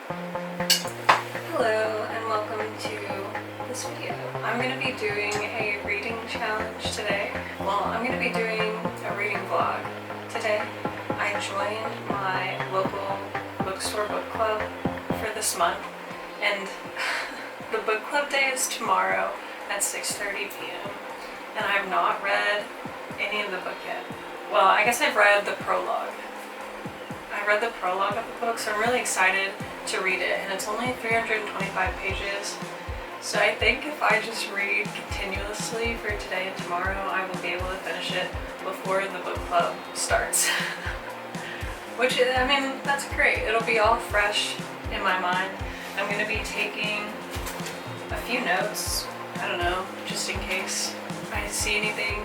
Hello and welcome to this video. I'm going to be doing a reading challenge today. Well, I'm going to be doing a reading vlog today. I joined my local bookstore book club for this month, and the book club day is tomorrow at 6:30 p.m. and I have not read any of the book yet. Well, I guess I've read the prologue. I read the prologue of the book, so I'm really excited to read it, and it's only 325 pages. So I think if I just read continuously for today and tomorrow, I will be able to finish it before the book club starts. Which, I mean, that's great. It'll be all fresh in my mind. I'm going to be taking a few notes, I don't know, just in case I see anything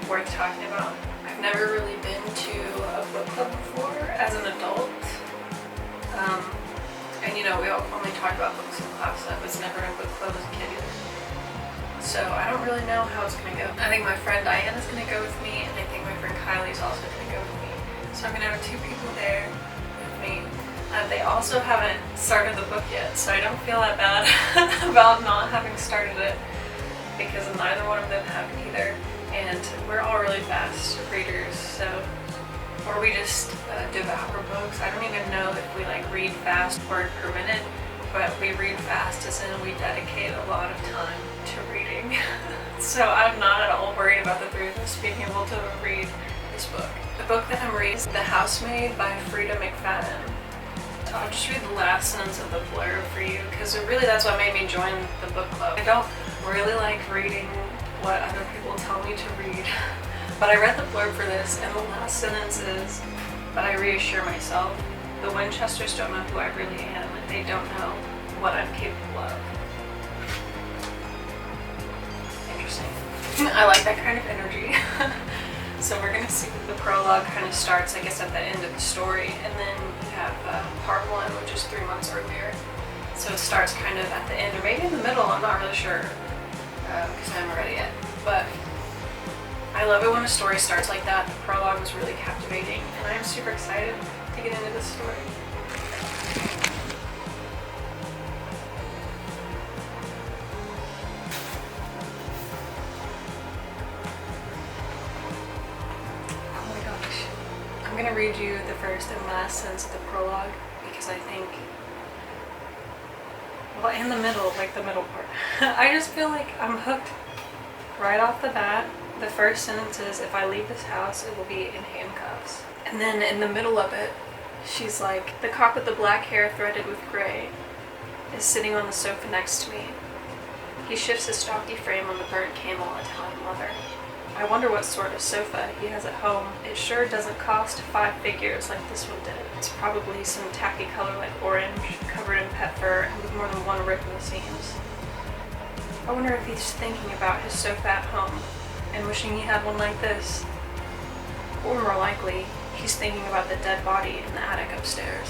worth talking about. I've never really been to a book club before as an adult. And you know, we only talk about books in class. I was never in a book club as a kid either. So I don't really know how it's going to go. I think my friend Diane is going to go with me, and I think my friend Kylie is also going to go with me. So I'm going to have two people there with me. They also haven't started the book yet, so I don't feel that bad about not having started it, because neither one of them have either. And we're all really fast readers, so, or we just devour books. I don't even know if we like read fast word per minute, but we read fast as in we dedicate a lot of time to reading. So I'm not at all worried about the three of us being able to read this book. The book that I'm reading is The Housemaid by Freida McFadden. I'll just read the last sentence of the blurb for you, because really that's what made me join the book club. I don't really like reading what other people tell me to read, but I read the blurb for this, and the last sentence is, but I reassure myself, the Winchesters don't know who I really am, and they don't know what I'm capable of. Interesting. I like that kind of energy. So we're going to see the prologue kind of starts, I guess, at the end of the story, and then you have part one, which is 3 months earlier. So it starts kind of at the end, or maybe in the middle, I'm not really sure, because I haven't read it yet. But I love it when a story starts like that. The prologue was really captivating, and I'm super excited to get into this story. I'm going to read you the first and last sentence of the prologue, because I think, well, and the middle, like the middle part. I just feel like I'm hooked right off the bat. The first sentence is, if I leave this house, it will be in handcuffs. And then in the middle of it, she's like, the cop with the black hair threaded with gray is sitting on the sofa next to me. He shifts his stocky frame on the burnt camel Italian leather. I wonder what sort of sofa he has at home. It sure doesn't cost 5 figures like this one did. It's probably some tacky color like orange, covered in pet fur, and with more than one rip in the seams. I wonder if he's thinking about his sofa at home and wishing he had one like this. Or more likely, he's thinking about the dead body in the attic upstairs.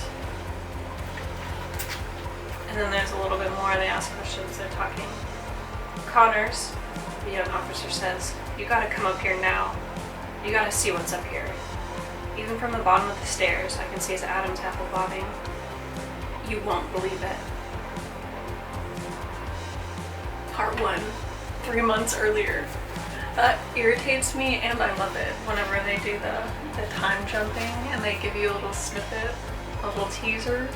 And then there's a little bit more. They ask questions, they're talking. Connors, the young officer says, you gotta come up here now. You gotta see what's up here. Even from the bottom of the stairs, I can see his Adam's apple bobbing. You won't believe it. Part 1, 3 months earlier. That irritates me, and I love it whenever they do the time jumping and they give you a little snippet, a little teaser.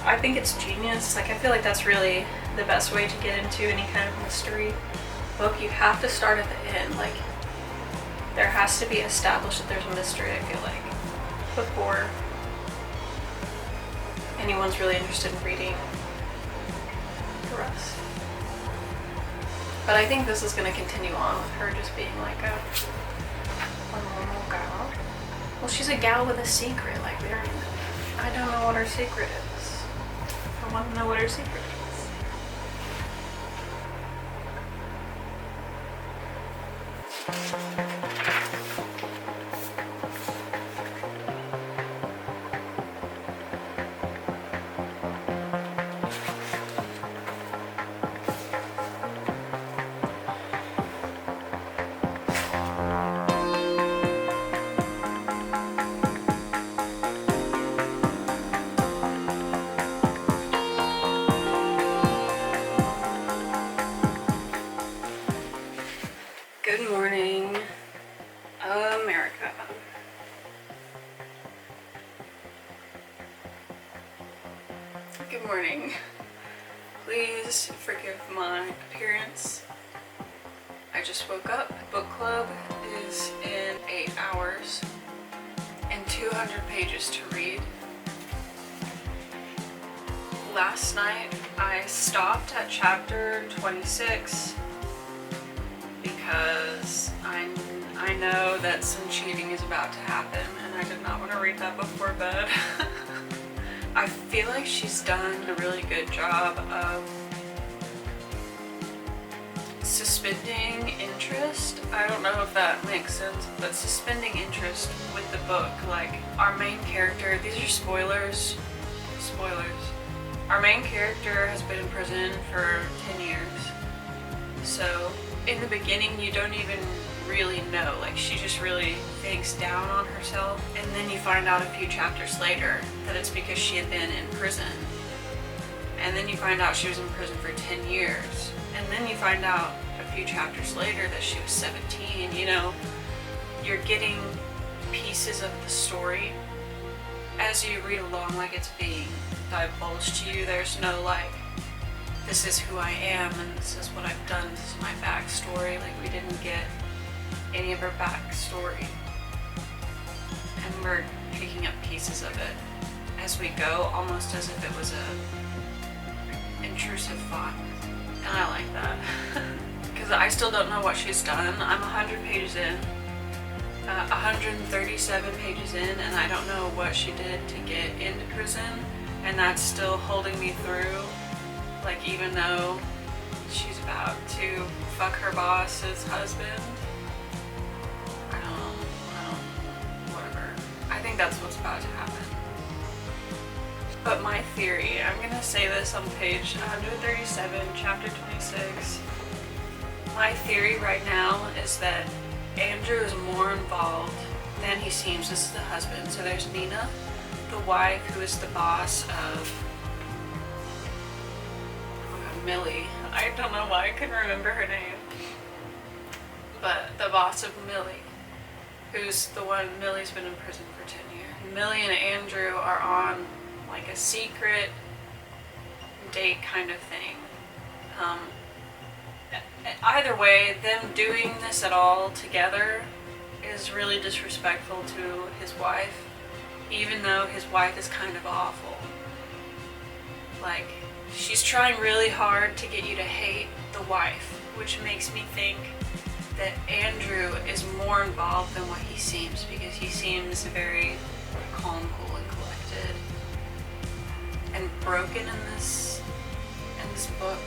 I think it's genius. Like, I feel like that's really the best way to get into any kind of mystery book. You have to start at the end. Like, there has to be established that there's a mystery, I feel like, before anyone's really interested in reading the rest. But I think this is going to continue on with her just being like a normal gal. Well, she's a gal with a secret. Like, I don't know what her secret is. I want to know what her secret is. Good morning. Please forgive my appearance. I just woke up. Book club is in 8 hours and 200 pages to read. Last night I stopped at chapter 26 because I know that some cheating is about to happen and I did not want to read that before bed. I feel like she's done a really good job of suspending interest. I don't know if that makes sense, but suspending interest with the book. Like, our main character, these are spoilers. Our main character has been in prison for 10 years. So in the beginning you don't even really know, like she just really thinks down on herself, and then you find out a few chapters later that it's because she had been in prison, and then you find out she was in prison for 10 years, and then you find out a few chapters later that she was 17. You know, you're getting pieces of the story as you read along, like it's being divulged to you. There's no like, this is who I am and this is what I've done, this is my backstory. Like, we didn't get any of her backstory, and we're picking up pieces of it as we go, almost as if it was a intrusive thought, and I like that. Because I still don't know what she's done. I'm 100 pages in, 137 pages in, and I don't know what she did to get into prison, and that's still holding me through. Like, even though she's about to fuck her boss's husband, whatever. I think that's what's about to happen. But my theory, I'm gonna say this on page 137, chapter 26. My theory right now is that Andrew is more involved than he seems. This is the husband. So there's Nina, the wife, who is the boss of Millie. I don't know why I couldn't remember her name. But the boss of Millie, who's the one, Millie's been in prison for 10 years. Millie and Andrew are on like a secret date kind of thing. Either way, them doing this at all together is really disrespectful to his wife, even though his wife is kind of awful. Like, she's trying really hard to get you to hate the wife, which makes me think that Andrew is more involved than what he seems, because he seems very calm, cool, and collected, and broken in this book.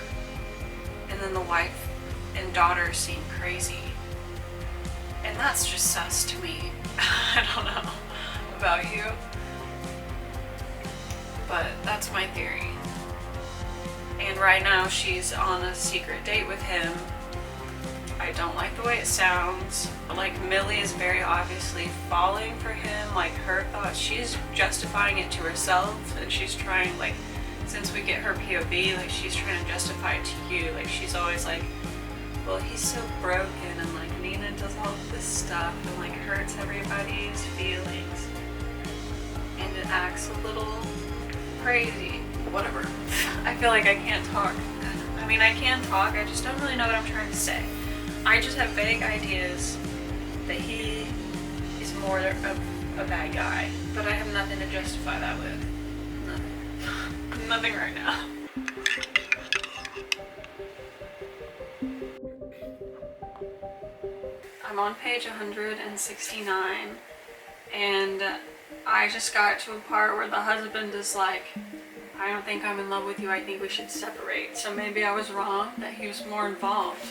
And then the wife and daughter seem crazy, and that's just sus to me. I don't know about you, but that's my theory. And right now she's on a secret date with him. I don't like the way it sounds. Like, Millie is very obviously falling for him. Like, her thoughts, she's justifying it to herself, and she's trying, like, since we get her POV, like, she's trying to justify it to you. Like, she's always like, well, he's so broken, and like Nina does all this stuff and like hurts everybody's feelings, and it acts a little crazy. Whatever. I feel like I can't talk. I mean, I can talk, I just don't really know what I'm trying to say. I just have vague ideas that he is more of a bad guy, but I have nothing to justify that with. Nothing. Nothing right now. I'm on page 169, and I just got to a part where the husband is like, I don't think I'm in love with you, I think we should separate. So maybe I was wrong, that he was more involved.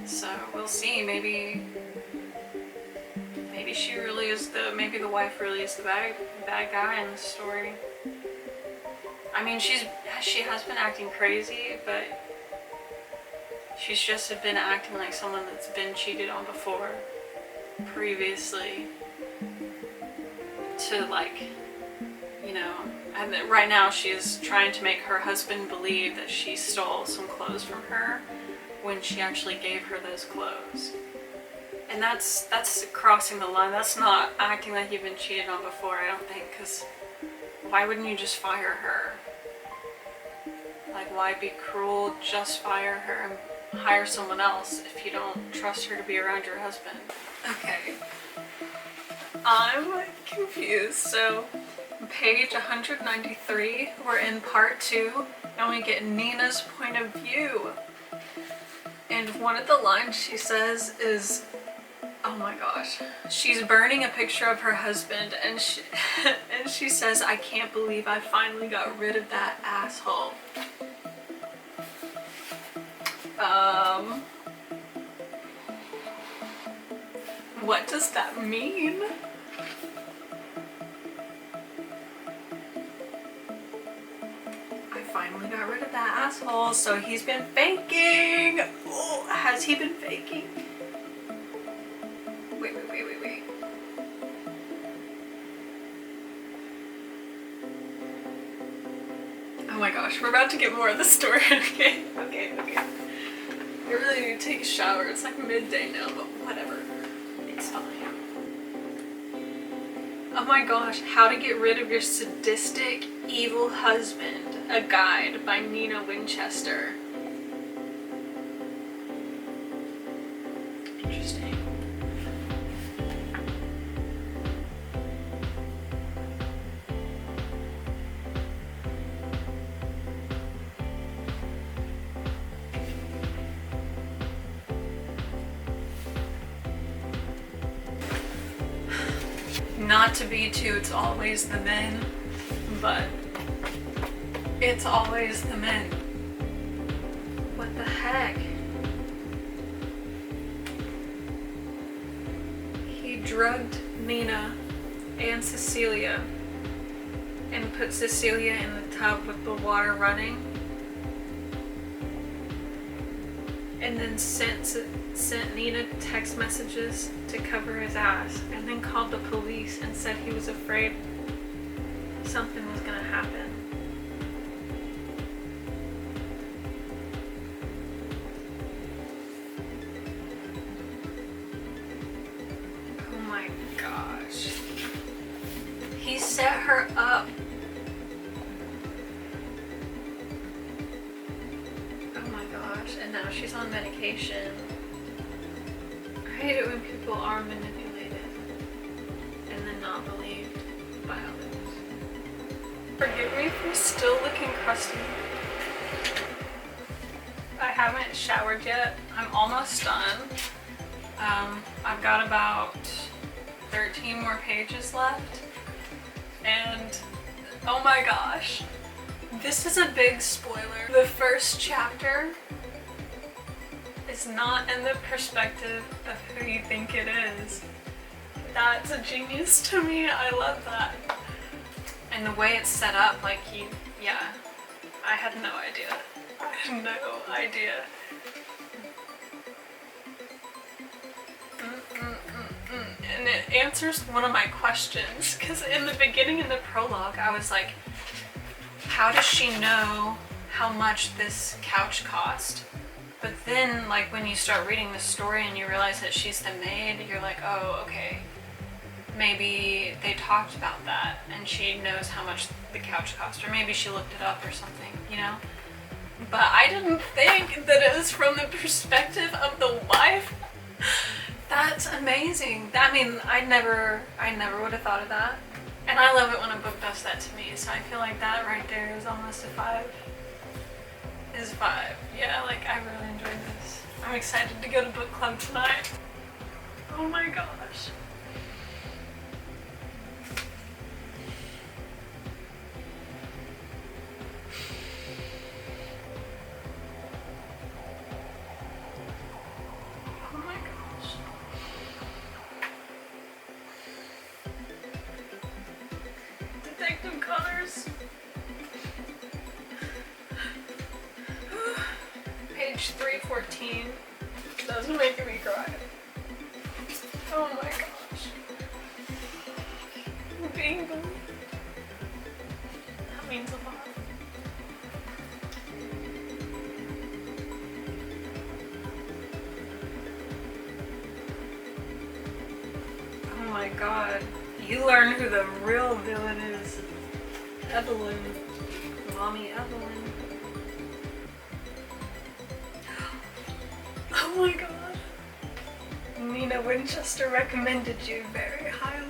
So we'll see, maybe she really is maybe the wife really is the bad guy in the story. I mean, she has been acting crazy, but she's just been acting like someone that's been cheated on before, previously, to, like, you know, and right now she's trying to make her husband believe that she stole some clothes from her when she actually gave her those clothes. And that's crossing the line. That's not acting like you've been cheated on before, I don't think, because why wouldn't you just fire her? Like, why be cruel? Just fire her and hire someone else if you don't trust her to be around your husband. Okay. I'm confused. So, page 193, we're in part 2, and we get Nina's point of view. And one of the lines she says is, oh my gosh, she's burning a picture of her husband, and she says, I can't believe I finally got rid of that asshole. What does that mean? I finally got rid of that asshole, so he's been faking. Oh, has he been faking? Wait. Oh my gosh, we're about to get more of the story. Okay. I really need to take a shower. It's like midday now, but whatever. It's fine. Oh my gosh, How to Get Rid of Your Sadistic, Evil Husband, a Guide by Nina Winchester. Interesting. Not to be too, it's always the men, but it's always the men. What the heck? He drugged Nina and Cecilia and put Cecilia in the tub with the water running, and then sent Nina text messages to cover his ass, and then called the police and said he was afraid something was gonna happen. Oh my gosh. He set her up. Oh my gosh, and now she's on medication. I hate it when people are manipulated and then not believed by others. Forgive me for still looking crusty. I haven't showered yet. I'm almost done. I've got about 13 more pages left. And oh my gosh, this is a big spoiler. The first chapter is not in the perspective of who you think it is. That's a genius to me. I love that. And the way it's set up, like I had no idea. I had no idea. And it answers one of my questions, because in the beginning, in the prologue, I was like, how does she know how much this couch cost? But then, like, when you start reading the story and you realize that she's the maid, you're like, oh, okay. Maybe they talked about that and she knows how much the couch cost, or maybe she looked it up or something, you know? But I didn't think that it was from the perspective of the wife. That's amazing. I mean, I never would have thought of that. And I love it when a book does that to me, so I feel like that right there is almost a 5. Is 5. Yeah, like, I really enjoyed this. I'm excited to go to book club tonight. Oh my gosh. Oh my gosh. Detective Colors. Page 314. That's making me cry. Oh my gosh. Being bullied. That means a lot. my god. You learn who the real villain is. Evelyn. Mommy Evelyn. Oh my god. Nina Winchester recommended you very highly.